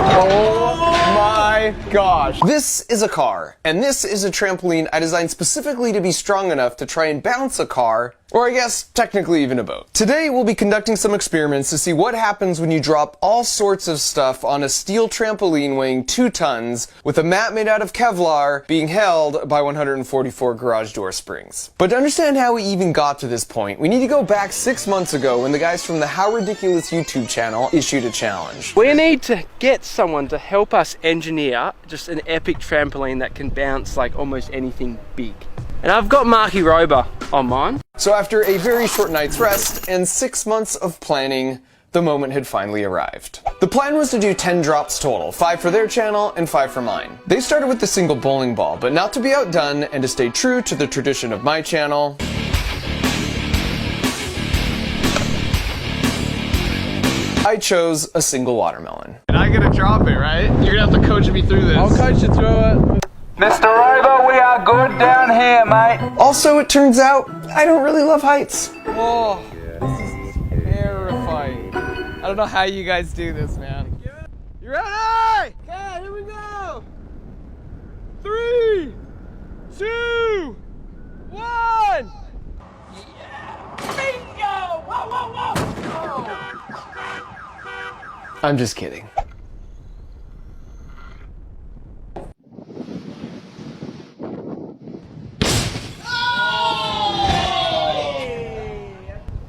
Oh my gosh. This is a car, and this is a trampoline I designed specifically to be strong enough to try and bounce a car, or I guess technically even a boat. Today we'll be conducting some experiments to see what happens when you drop all sorts of stuff on a steel trampoline weighing 2 tons with a mat made out of Kevlar being held by 144 garage door springs. But to understand how we even got to this point, we need to go back 6 months ago when the guys from the How Ridiculous YouTube channel issued a challenge. We need to get someone to help us engineer just an epic trampoline that can bounce like almost anything big. And I've got Marky Rober on mine. So after a very short night's rest and 6 months of planning, the moment had finally arrived. The plan was to do 10 drops total, 5 for their channel and 5 for mine. They started with the single bowling ball, but not to be outdone and to stay true to the tradition of my channel, I chose a single watermelon. And I gotta drop it, right? You're gonna have to coach me through this. I'll coach you through it. Mr. Rover, we are good down here, mate. Also, it turns out, I don't really love heights. Oh, this is terrifying. I don't know how you guys do this, man. You ready? Okay, here we go. 3, 2, 1. Yeah. Bingo! Whoa, whoa, whoa! Oh. I'm just kidding.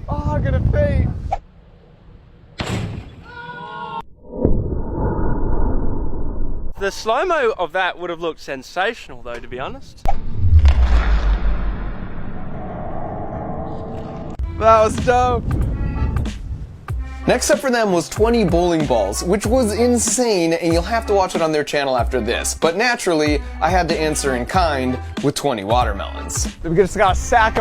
Oh, I'm gonna faint. The slow-mo of that would have looked sensational though, to be honest. That was dope. Next up for them was 20 bowling balls, which was insane, and you'll have to watch it on their channel after this. But naturally, I had to answer in kind with 20 watermelons. We just got a sack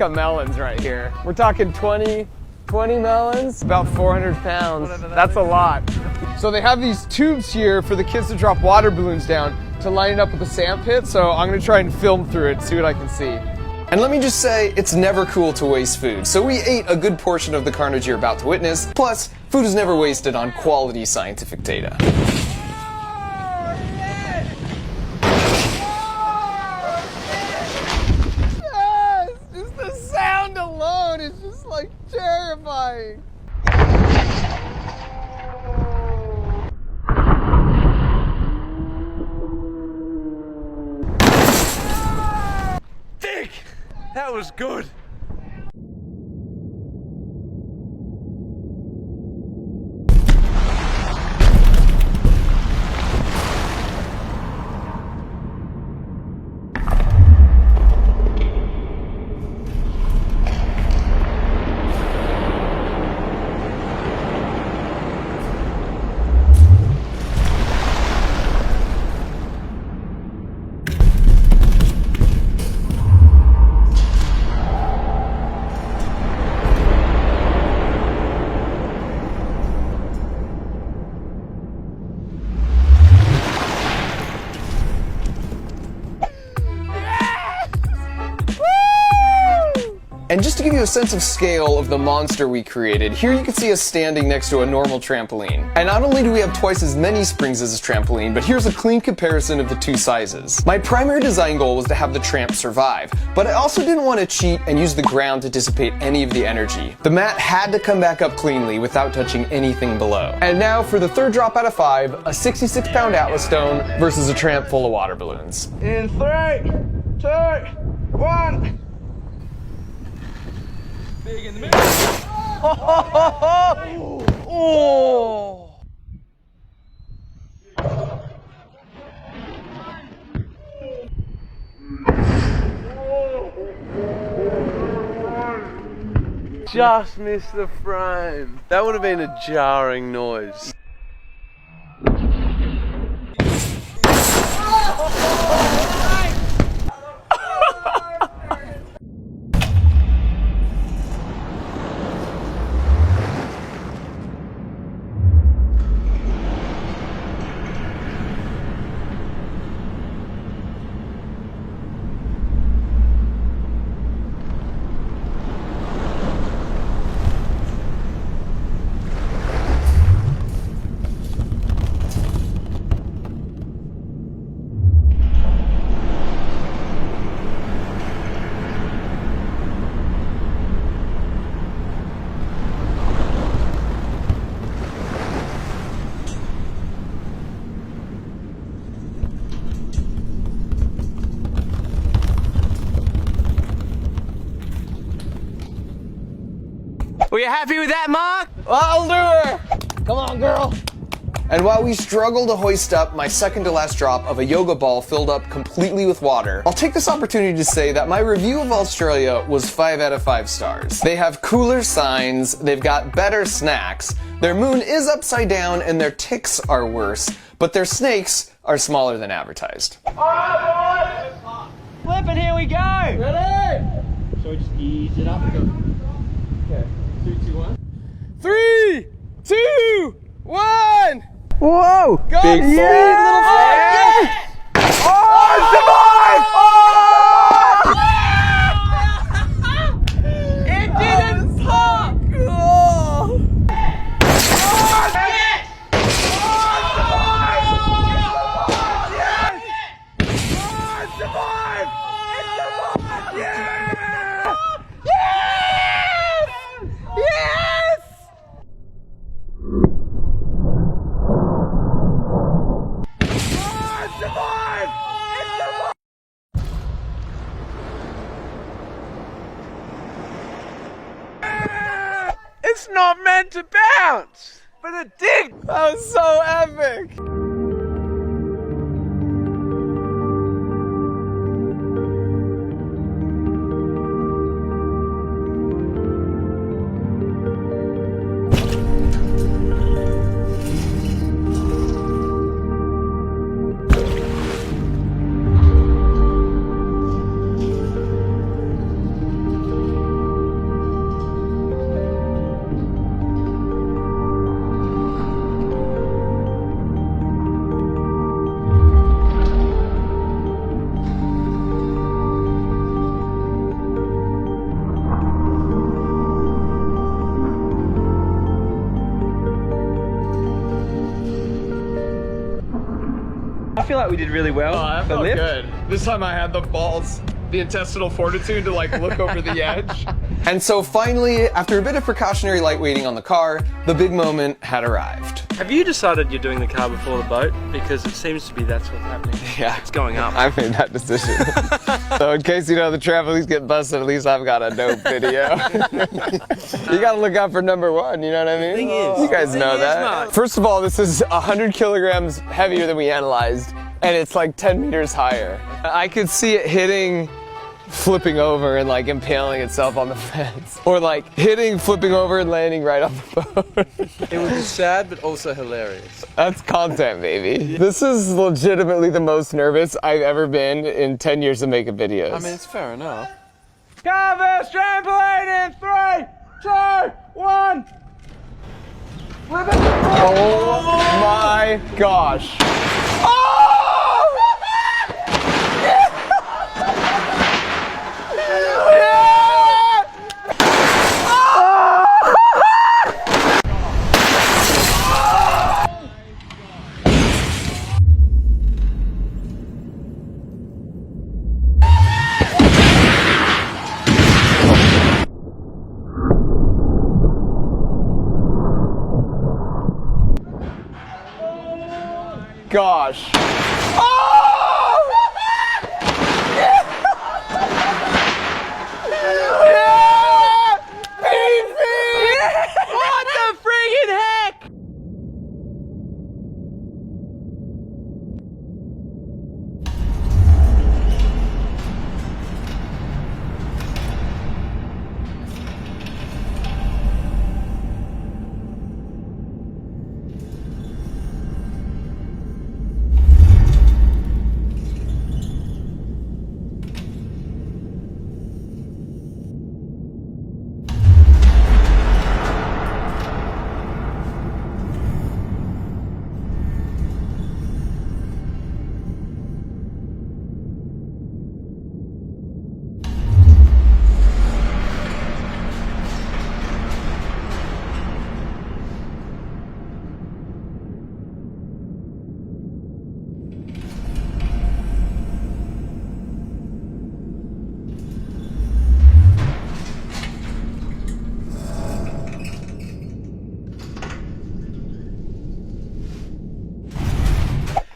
of melons right here. We're talking 20 melons, about 400 pounds. That's a lot. So they have these tubes here for the kids to drop water balloons down to line it up with the sand pit. So I'm gonna try and film through it, see what I can see. And let me just say, it's never cool to waste food, so we ate a good portion of the carnage you're about to witness. Plus, food is never wasted on quality scientific data. Yes! Just the sound alone is just like terrifying. That was good. And just to give you a sense of scale of the monster we created, here you can see us standing next to a normal trampoline. And not only do we have twice as many springs as a trampoline, but here's a clean comparison of the two sizes. My primary design goal was to have the tramp survive, but I also didn't want to cheat and use the ground to dissipate any of the energy. The mat had to come back up cleanly without touching anything below. And now for the third drop out of 5, a 66-pound Atlas stone versus a tramp full of water balloons. In 3, 2, 1. Big in the middle. Oh! Just missed the frame. That would have been a jarring noise. you happy with that, Mark? I'll do her. Come on, girl. And while we struggle to hoist up my second to last drop of a yoga ball filled up completely with water, I'll take this opportunity to say that my review of Australia was 5 out of 5 stars. They have cooler signs, they've got better snacks, their moon is upside down and their ticks are worse, but their snakes are smaller than advertised. Flipping, here we go. Ready? So just ease it up. Okay. 3, 2, 1. 3, 2, 1. Whoa! Go! Big Little yes! Oh, It didn't pop! It's not meant to bounce, but it did. that was so epic. I feel like we did really well. Oh, that felt good. This time I had the balls, the intestinal fortitude to like look over the edge. And so finally, after a bit of precautionary lightweighting on the car, the big moment had arrived. Have you decided you're doing the car before the boat? Because it seems to be that's what's happening. Yeah, It's going up. I made that decision. So in case you know the trampolines get busted, at least I've got a dope video. You gotta look out for number 1, you know what I mean? Thing is- you guys know that. Mark. First of all, this is 100 kilograms heavier than we analyzed, and it's like 10 meters higher. I could see it hitting, flipping over and like impaling itself on the fence. Or like hitting, flipping over and landing right on the boat. It would be sad, but also hilarious. That's content, baby. This is legitimately the most nervous I've ever been in 10 years of making videos. I mean, it's fair enough. Canvas trampoline in 3, 2, 1. Oh my gosh. Gosh. What the friggin' heck?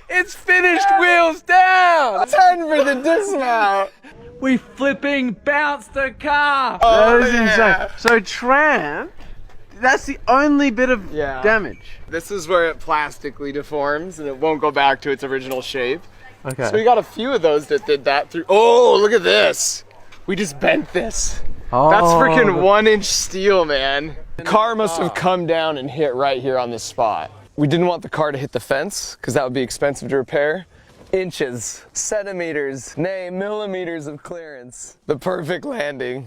It's finished wheels down! 10 for the dismount! We flipping bounced the car. Oh, That is yeah. insane. So Tramp That's the only bit of Yeah. damage. This is where it plastically deforms and it won't go back to its original shape. Okay. So we got a few of those that did that through. Oh, look at this. We just bent this. That's freaking 1-inch steel, man. The car must have come down and hit right here on this spot. We didn't want the car to hit the fence because that would be expensive to repair. Inches, centimeters, nay, millimeters of clearance. The perfect landing.